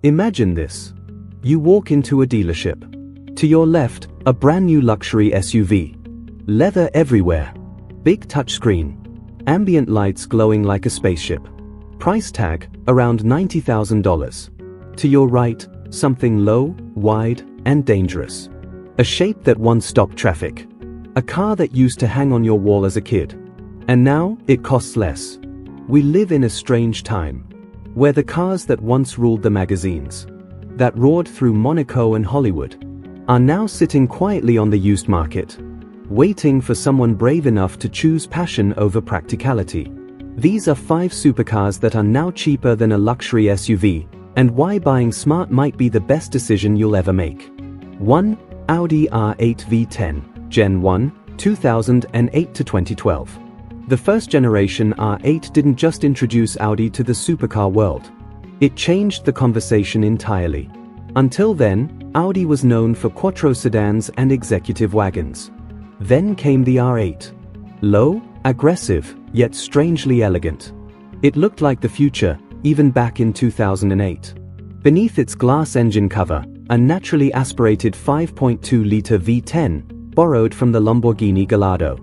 Imagine this. You walk into a dealership. To your left, a brand new luxury SUV. Leather everywhere. Big touchscreen. Ambient lights glowing like a spaceship. Price tag, around $90,000. To your right, something low, wide, and dangerous. A shape that once stopped traffic. A car that used to hang on your wall as a kid. And now, it costs less. We live in a strange time, where the cars that once ruled the magazines, that roared through Monaco and Hollywood, are now sitting quietly on the used market, waiting for someone brave enough to choose passion over practicality. These are 5 supercars that are now cheaper than a luxury SUV, and why buying smart might be the best decision you'll ever make. 1. Audi R8 V10, Gen 1, 2008 to 2012. The first generation R8 didn't just introduce Audi to the supercar world. It changed the conversation entirely. Until then, Audi was known for quattro sedans and executive wagons. Then came the R8. Low, aggressive, yet strangely elegant. It looked like the future, even back in 2008. Beneath its glass engine cover, a naturally aspirated 5.2-liter V10, borrowed from the Lamborghini Gallardo.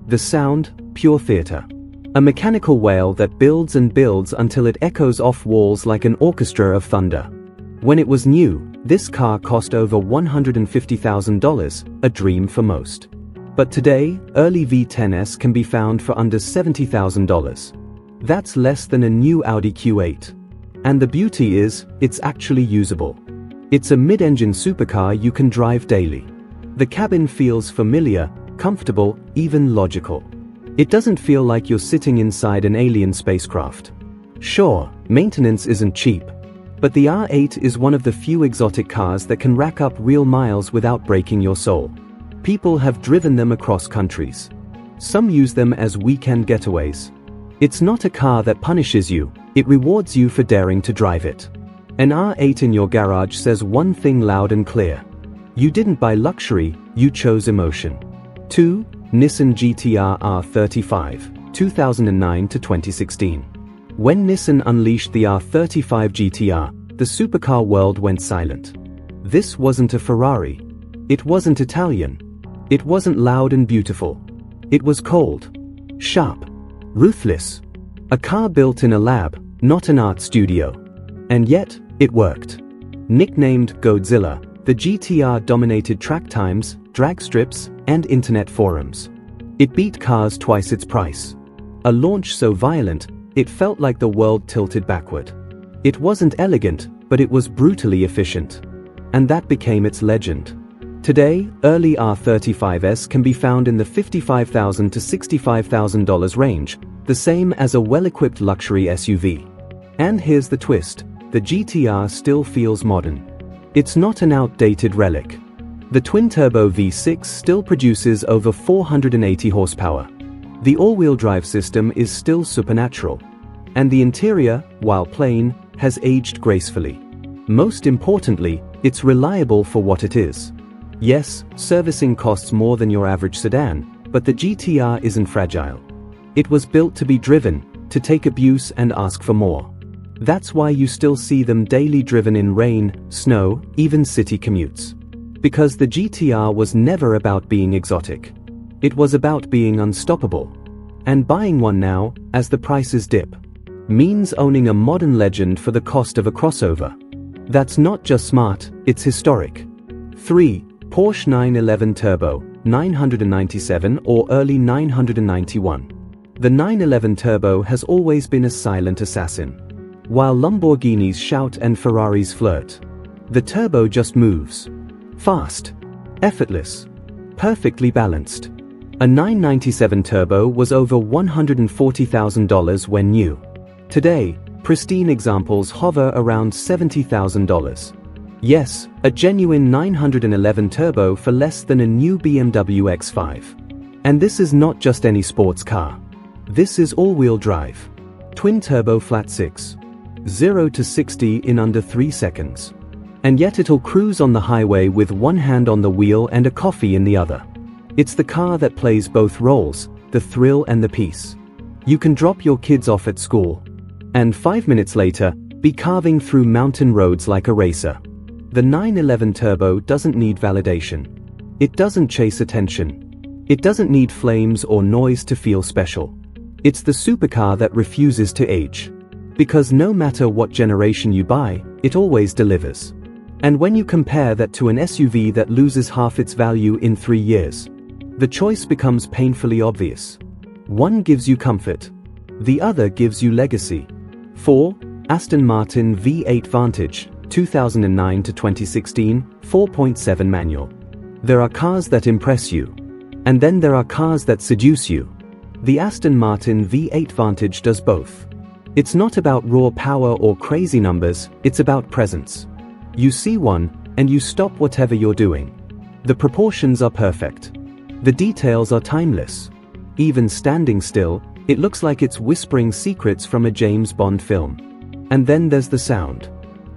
The sound, pure theater. A mechanical wail that builds and builds until it echoes off walls like an orchestra of thunder. When it was new, this car cost over $150,000, a dream for most. But today, early V10s can be found for under $70,000. That's less than a new Audi Q8. And the beauty is, it's actually usable. It's a mid-engine supercar you can drive daily. The cabin feels familiar, comfortable, even logical. It doesn't feel like you're sitting inside an alien spacecraft. Sure, maintenance isn't cheap, but the R8 is one of the few exotic cars that can rack up real miles without breaking your soul. People have driven them across countries. Some use them as weekend getaways. It's not a car that punishes you, it rewards you for daring to drive it. An R8 in your garage says one thing loud and clear. You didn't buy luxury, you chose emotion. 2. Nissan GT-R R35, 2009 to 2016. When Nissan unleashed the R35 GT-R, the supercar world went silent. This wasn't a Ferrari. It wasn't Italian. It wasn't loud and beautiful. It was cold, sharp, ruthless. A car built in a lab, not an art studio. And yet, it worked. Nicknamed Godzilla, the GT-R dominated track times, drag strips, and internet forums. It beat cars twice its price. A launch so violent, it felt like the world tilted backward. It wasn't elegant, but it was brutally efficient. And that became its legend. Today, early R35s can be found in the $55,000 to $65,000 range, the same as a well-equipped luxury SUV. And here's the twist, the GT-R still feels modern. It's not an outdated relic. The twin-turbo V6 still produces over 480 horsepower. The all-wheel drive system is still supernatural. And the interior, while plain, has aged gracefully. Most importantly, it's reliable for what it is. Yes, servicing costs more than your average sedan, but the GT-R isn't fragile. It was built to be driven, to take abuse and ask for more. That's why you still see them daily driven in rain, snow, even city commutes. Because the GT-R was never about being exotic. It was about being unstoppable. And buying one now, as the prices dip, means owning a modern legend for the cost of a crossover. That's not just smart, it's historic. 3. Porsche 911 Turbo, 997 or early 991. The 911 Turbo has always been a silent assassin. While Lamborghinis shout and Ferraris flirt, the Turbo just moves. Fast, effortless, perfectly balanced. A 997 Turbo was over $140,000 when new. Today, pristine examples hover around $70,000. Yes, a genuine 911 Turbo for less than a new BMW X5. And this is not just any sports car. This is all-wheel drive. Twin-turbo flat-six. 0 to 60 in under 3 seconds. And yet it'll cruise on the highway with one hand on the wheel and a coffee in the other. It's the car that plays both roles, the thrill and the peace. You can drop your kids off at school. And 5 minutes later, Be carving through mountain roads like a racer. The 911 Turbo doesn't need validation. It doesn't chase attention. It doesn't need flames or noise to feel special. It's the supercar that refuses to age. Because no matter what generation you buy, it always delivers. And when you compare that to an SUV that loses half its value in 3 years, the choice becomes painfully obvious. One gives you comfort. The other gives you legacy. 4. Aston Martin V8 Vantage, 2009 to 2016, 4.7 manual. There are cars that impress you. And then there are cars that seduce you. The Aston Martin V8 Vantage does both. It's not about raw power or crazy numbers, it's about presence. You see one, and you stop whatever you're doing. The proportions are perfect. The details are timeless. Even standing still, it looks like it's whispering secrets from a James Bond film. And then there's the sound.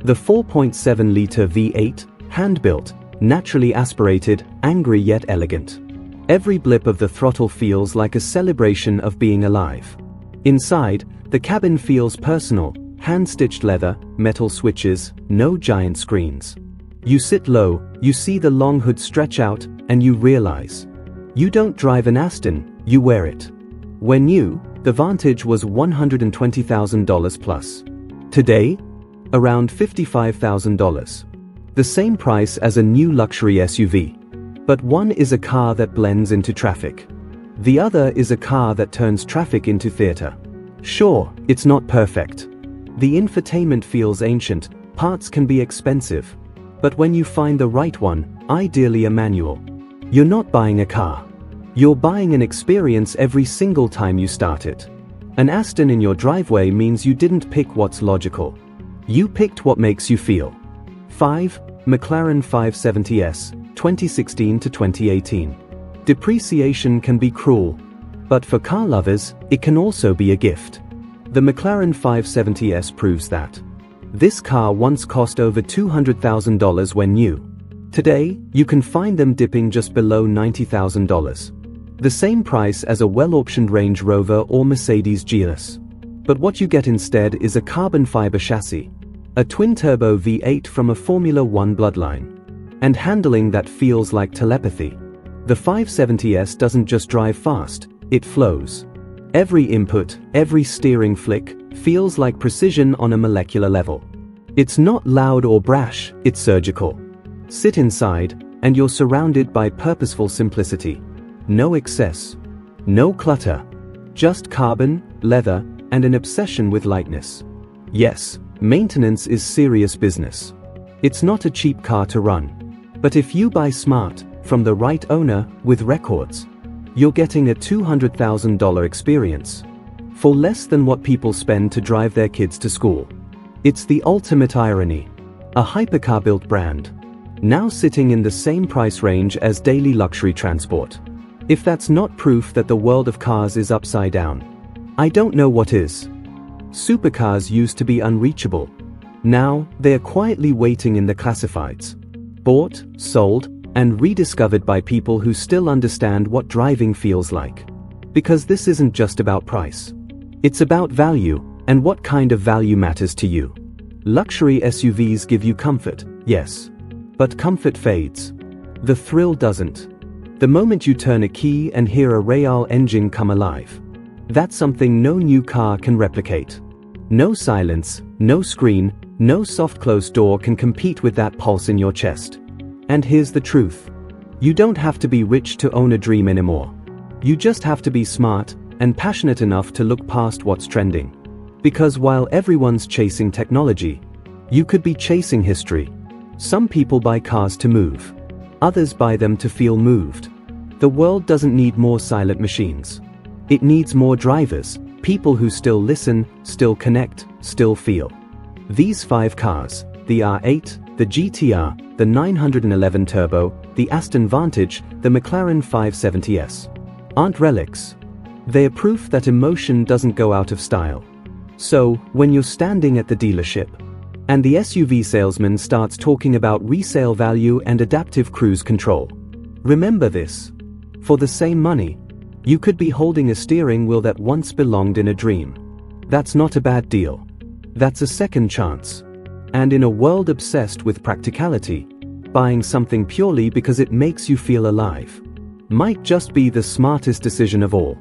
The 4.7-liter V8, hand-built, naturally aspirated, angry yet elegant. Every blip of the throttle feels like a celebration of being alive. Inside, the cabin feels personal, hand-stitched leather, metal switches, no giant screens. You sit low, you see the long hood stretch out, and you realize. You don't drive an Aston, you wear it. When new, the Vantage was $120,000 plus. Today, around $55,000. The same price as a new luxury SUV. But one is a car that blends into traffic. The other is a car that turns traffic into theater. Sure, it's not perfect. The infotainment feels ancient, parts can be expensive. But when you find the right one, ideally a manual, you're not buying a car. You're buying an experience every single time you start it. An Aston in your driveway means you didn't pick what's logical. You picked what makes you feel. 5. McLaren 570S, 2016 to 2018. Depreciation can be cruel. But for car lovers, it can also be a gift. The McLaren 570S proves that. This car once cost over $200,000 when new. Today, you can find them dipping just below $90,000. The same price as a well-auctioned Range Rover or Mercedes GLS. But what you get instead is a carbon fiber chassis, a twin-turbo V8 from a Formula One bloodline, and handling that feels like telepathy. The 570S doesn't just drive fast, it flows. Every input, every steering flick, feels like precision on a molecular level. It's not loud or brash, it's surgical. Sit inside, and you're surrounded by purposeful simplicity. No excess. No clutter. Just carbon, leather, and an obsession with lightness. Yes, maintenance is serious business. It's not a cheap car to run. But if you buy smart, from the right owner, with records, you're getting a $200,000 experience. For less than what people spend to drive their kids to school. It's the ultimate irony. A hypercar-built brand. Now sitting in the same price range as daily luxury transport. If that's not proof that the world of cars is upside down, I don't know what is. Supercars used to be unreachable. Now, they are quietly waiting in the classifieds. Bought, sold, and rediscovered by people who still understand what driving feels like. Because this isn't just about price. It's about value, and what kind of value matters to you. Luxury SUVs give you comfort, yes. But comfort fades. The thrill doesn't. The moment you turn a key and hear a Real engine come alive. That's something no new car can replicate. No silence, no screen, no soft closed door can compete with that pulse in your chest. And here's the truth. You don't have to be rich to own a dream anymore. You just have to be smart and passionate enough to look past what's trending. Because while everyone's chasing technology, you could be chasing history. Some people buy cars to move. Others buy them to feel moved. The world doesn't need more silent machines. It needs more drivers, people who still listen, still connect, still feel. These 5 cars, the R8, the GTR, the 911 Turbo, the Aston Vantage, the McLaren 570S, aren't relics. They're proof that emotion doesn't go out of style. So, when you're standing at the dealership, and the SUV salesman starts talking about resale value and adaptive cruise control, remember this. For the same money, you could be holding a steering wheel that once belonged in a dream. That's not a bad deal. That's a second chance. And in a world obsessed with practicality, buying something purely because it makes you feel alive might just be the smartest decision of all.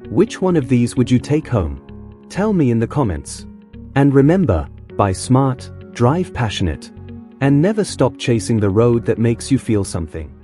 Which one of these would you take home? Tell me in the comments. And remember, buy smart, drive passionate, and never stop chasing the road that makes you feel something.